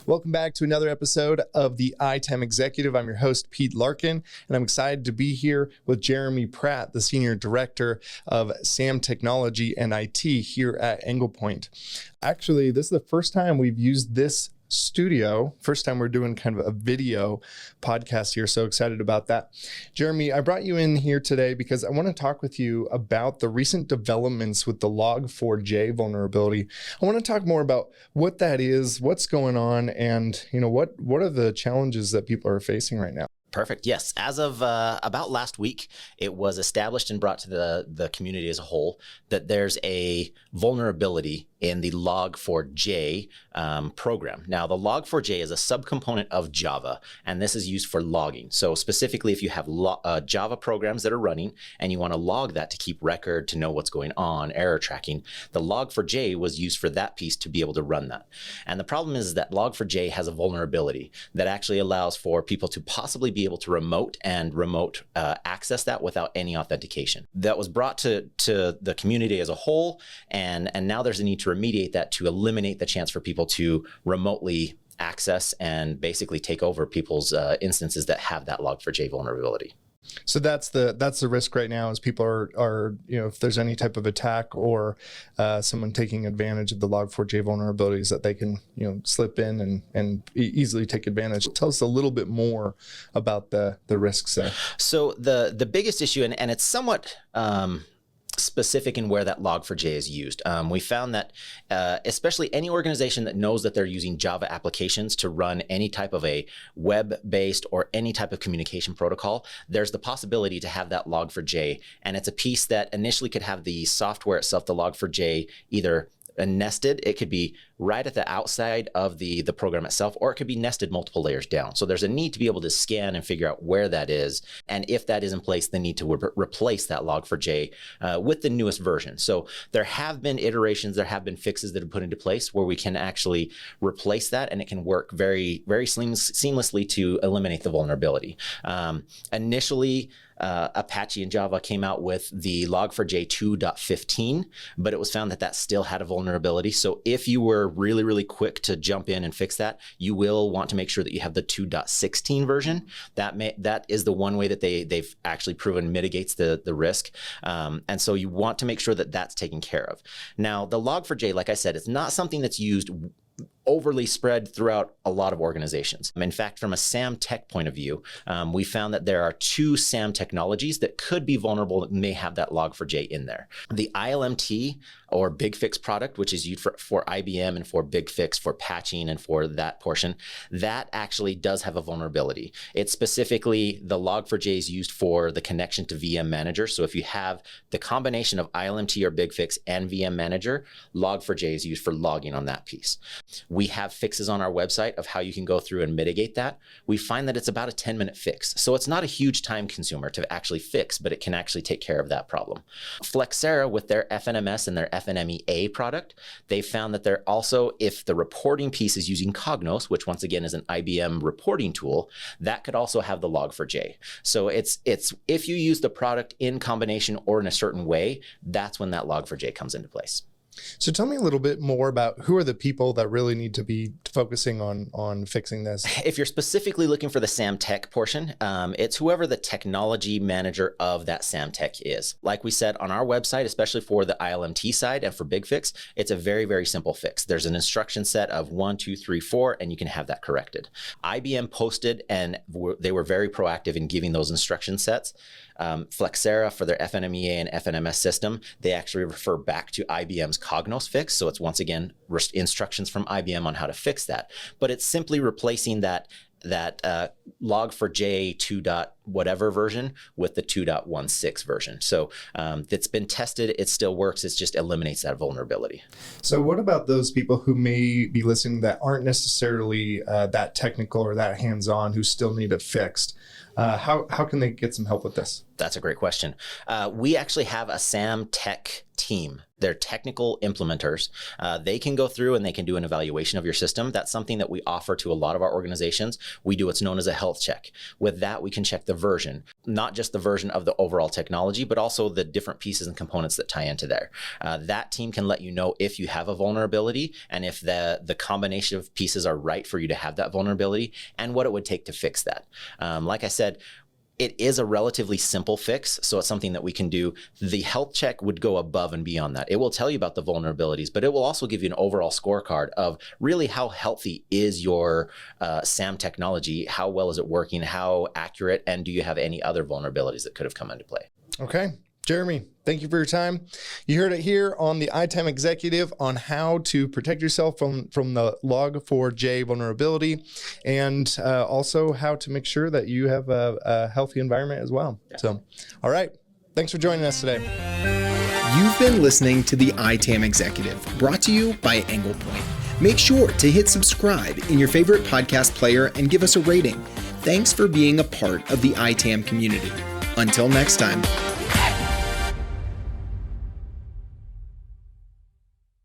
Welcome back to another episode of the iTime Executive. I'm your host, Pete Larkin, and I'm excited to be here with Jeremy Pratt, the Senior Director of SAM Technology and IT here at Anglepoint. Actually, this is the first time we've used this studio. First time we're doing kind of a video podcast here. So excited about that. Jeremy, I brought you in here today because I want to talk with you about the recent developments with the Log4J vulnerability. I want to talk more about what that is, what's going on, and what are the challenges that people are facing right now. Perfect. Yes. As of about last week, it was established and brought to the community as a whole that there's a vulnerability in the Log4J program. Now, the Log4J is a subcomponent of Java, and this is used for logging. So specifically, if you have Java programs that are running and you want to log that to keep record, to know what's going on, error tracking, the Log4J was used for that piece to be able to run that. And the problem is that Log4J has a vulnerability that actually allows for people to possibly be able to remote access that without any authentication. That was brought to the community as a whole, and now there's a need to remediate that to eliminate the chance for people to remotely access and basically take over people's instances that have that Log4J vulnerability. So that's the risk right now, is people are if there's any type of attack or someone taking advantage of the Log4j vulnerabilities, that they can slip in and easily take advantage. Tell us a little bit more about the risks there. So the biggest issue, and it's somewhat specific in where that Log4j is used. We found that especially any organization that knows that they're using Java applications to run any type of a web-based or any type of communication protocol, there's the possibility to have that Log4j. And it's a piece that initially could have the software itself, the Log4j, either nested. It could be right at the outside of the program itself, or it could be nested multiple layers down. So there's a need to be able to scan and figure out where that is. And if that is in place, they need to replace that Log4j with the newest version. So there have been iterations, there have been fixes that have put into place where we can actually replace that, and it can work very, very seamlessly to eliminate the vulnerability. Initially, Apache and Java came out with the Log4j 2.15, but it was found that still had a vulnerability. So if you were really, really quick to jump in and fix that, you will want to make sure that you have the 2.16 version. That is the one way that they've actually proven mitigates the risk. And so you want to make sure that that's taken care of. Now, the Log4j, like I said, it's not something that's used overly spread throughout a lot of organizations. In fact, from a SAM tech point of view, we found that there are two SAM technologies that could be vulnerable that may have that Log4j in there. The ILMT or BigFix product, which is used for IBM and for BigFix for patching and for that portion, that actually does have a vulnerability. It's specifically the Log4j is used for the connection to VM Manager. So if you have the combination of ILMT or BigFix and VM Manager, Log4j is used for logging on that piece. We have fixes on our website of how you can go through and mitigate that. We find that it's about a 10-minute fix. So it's not a huge time consumer to actually fix, but it can actually take care of that problem. Flexera, with their FNMS and their FNMEA product, they found that they're also, if the reporting piece is using Cognos, which once again is an IBM reporting tool, that could also have the Log4j. So it's if you use the product in combination or in a certain way, that's when that Log4j comes into place. So tell me a little bit more about who are the people that really need to be focusing on fixing this. If you're specifically looking for the SAM Tech portion, it's whoever the technology manager of that SAM Tech is. Like we said on our website, especially for the ILMT side and for BigFix, it's a very, very simple fix. There's an instruction set of 1, 2, 3, 4, and you can have that corrected. IBM posted, and they were very proactive in giving those instruction sets. Flexera, for their FNMEA and FNMS system, they actually refer back to IBM's Cognos fix. So it's once again instructions from IBM on how to fix that. But it's simply replacing that Log4j 2. Whatever version with the 2.16 version. So it's been tested, it still works, it just eliminates that vulnerability. So what about those people who may be listening that aren't necessarily that technical or that hands-on, who still need it fixed? How can they get some help with this? That's a great question. We actually have a SAM Tech team. They're technical implementers. They can go through and they can do an evaluation of your system. That's something that we offer to a lot of our organizations. We do what's known as a health check. With that, we can check the the version, not just the version of the overall technology, but also the different pieces and components that tie into there. That team can let you know if you have a vulnerability and if the combination of pieces are right for you to have that vulnerability and what it would take to fix that. Like I said, it is a relatively simple fix, so it's something that we can do. The health check would go above and beyond that. It will tell you about the vulnerabilities, but it will also give you an overall scorecard of really how healthy is your SAM technology, how well is it working, how accurate, and do you have any other vulnerabilities that could have come into play. Okay. Jeremy, thank you for your time. You heard it here on the ITAM Executive on how to protect yourself from the Log4J vulnerability, and also how to make sure that you have a healthy environment as well. Yeah. So, all right. Thanks for joining us today. You've been listening to the ITAM Executive, brought to you by Anglepoint. Make sure to hit subscribe in your favorite podcast player and give us a rating. Thanks for being a part of the ITAM community. Until next time.